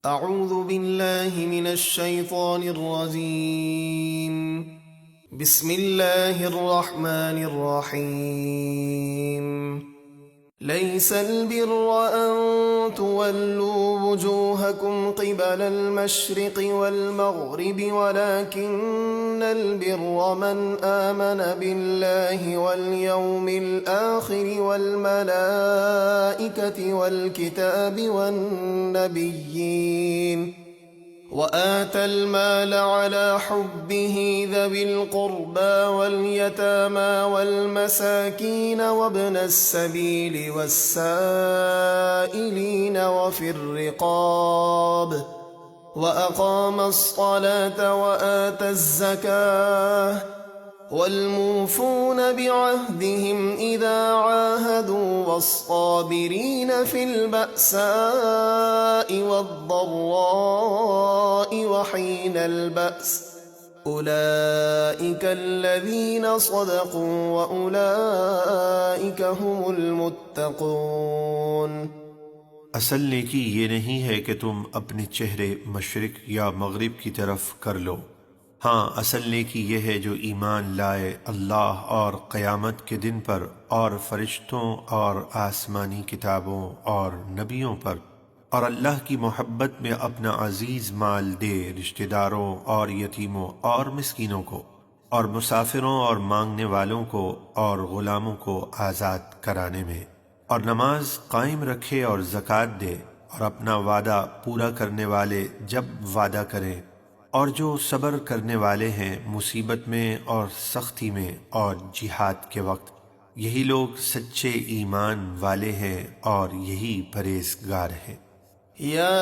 اعوذ باللہ من الشیطان الرجیم بسم اللہ الرحمن الرحیم ليس البر أن تولوا وجوهكم قبل المشرق والمغرب ولكن البر من آمن بالله واليوم الآخر والملائكة والكتاب والنبيين وآتى المال على حبه ذوي القربى واليتامى والمساكين وابن السبيل والسائلين وفي الرقاب وأقام الصلاة وآتى الزكاة والموفون بعهدهم إذا عاهدوا والصابرين في البأساء والضراء وحين البأس أولئك الذين صدقوا وأولئك هم المتقون۔ اصل نیکی یہ نہیں ہے کہ تم اپنے چہرے مشرق یا مغرب کی طرف کر لو، ہاں اصل نیکی یہ ہے جو ایمان لائے اللہ اور قیامت کے دن پر اور فرشتوں اور آسمانی کتابوں اور نبیوں پر، اور اللہ کی محبت میں اپنا عزیز مال دے رشتہ داروں اور یتیموں اور مسکینوں کو اور مسافروں اور مانگنے والوں کو اور غلاموں کو آزاد کرانے میں، اور نماز قائم رکھے اور زکوٰۃ دے، اور اپنا وعدہ پورا کرنے والے جب وعدہ کریں، اور جو صبر کرنے والے ہیں مصیبت میں اور سختی میں اور جہاد کے وقت، یہی لوگ سچے ایمان والے ہیں اور یہی پرہیزگار ہیں۔ يا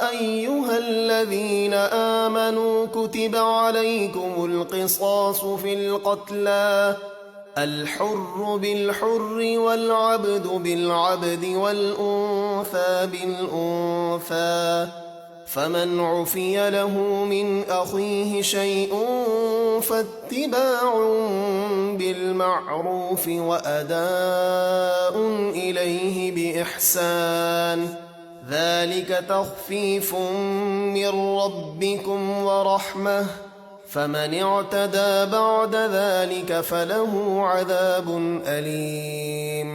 أيها الذين آمنوا كتب عليكم القصاص في القتلى الحر بالحر والعبد بالعبد والأنثى بالأنثى فمن عفي له من أخيه شيء فاتباع بالمعروف وأداء إليه بإحسان ذلك تخفيف من ربكم ورحمة فمن اعتدى بعد ذلك فله عذاب أليم۔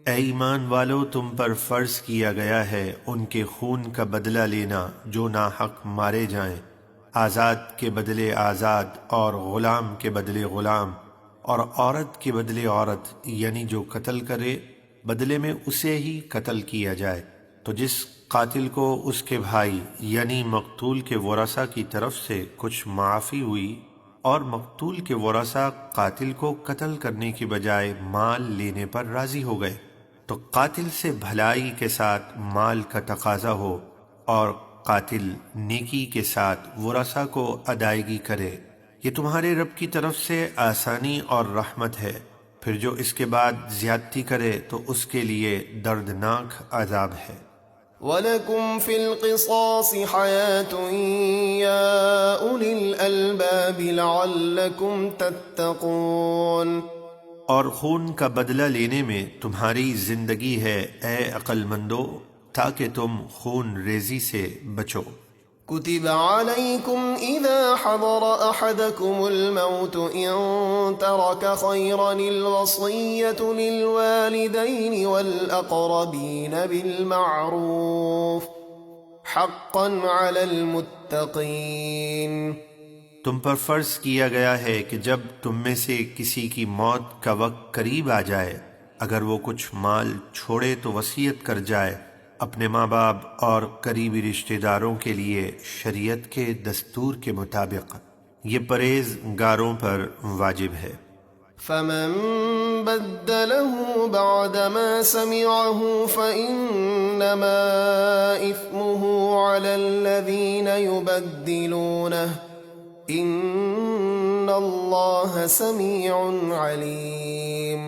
اے ایمان والو، تم پر فرض کیا گیا ہے ان کے خون کا بدلہ لینا جو ناحق مارے جائیں، آزاد کے بدلے آزاد اور غلام کے بدلے غلام، اور عورت کے بدلے عورت، یعنی جو قتل کرے بدلے میں اسے ہی قتل کیا جائے۔ تو جس قاتل کو اس کے بھائی یعنی مقتول کے ورثہ کی طرف سے کچھ معافی ہوئی اور مقتول کے ورثہ قاتل کو قتل کرنے کی بجائے مال لینے پر راضی ہو گئے، تو قاتل سے بھلائی کے ساتھ مال کا تقاضا ہو اور قاتل نیکی کے ساتھ ورثہ کو ادائیگی کرے، یہ تمہارے رب کی طرف سے آسانی اور رحمت ہے۔ پھر جو اس کے بعد زیادتی کرے تو اس کے لیے دردناک عذاب ہے۔ وَلَكُمْ فِي الْقِصَاصِ حَيَاةٌ يَا أُولِي الْأَلْبَابِ لَعَلَّكُمْ تَتَّقُونَ۔ اور خون کا بدلہ لینے میں تمہاری زندگی ہے اے عقل مندو، تاکہ تم خون ریزی سے بچو۔ كتب عليكم إذا حضر أحدكم الموت إن ترك خيرا الوصية للوالدين والأقربين بالمعروف حقا على المتقين۔ تم پر فرض کیا گیا ہے کہ جب تم میں سے کسی کی موت کا وقت قریب آ جائے، اگر وہ کچھ مال چھوڑے تو وصیت کر جائے اپنے ماں باپ اور قریبی رشتہ داروں کے لیے شریعت کے دستور کے مطابق، یہ پرہیزگاروں پر واجب ہے۔ فمن بدله بعدما سمعه فإنما إثمه على الذين يبدلونه إن الله سميع عليم۔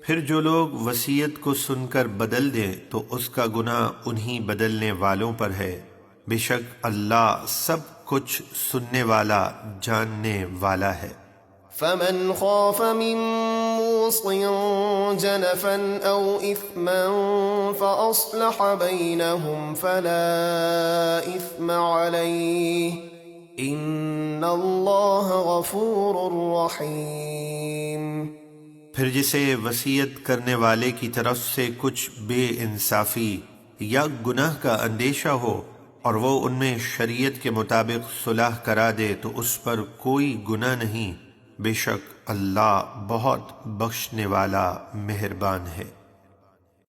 پھر جو لوگ وصیت کو سن کر بدل دیں تو اس کا گناہ انہی بدلنے والوں پر ہے، بے شک اللہ سب کچھ سننے والا جاننے والا ہے۔ فمن خاف من قميص جنفا أو إثما فأصلح بينهم فلا إثم عليه إن الله غفور رحيم۔ پھر جسے وصیت کرنے والے کی طرف سے کچھ بے انصافی یا گناہ کا اندیشہ ہو اور وہ ان میں شریعت کے مطابق صلح کرا دے تو اس پر کوئی گناہ نہیں، بے شک اللہ بہت بخشنے والا مہربان ہے۔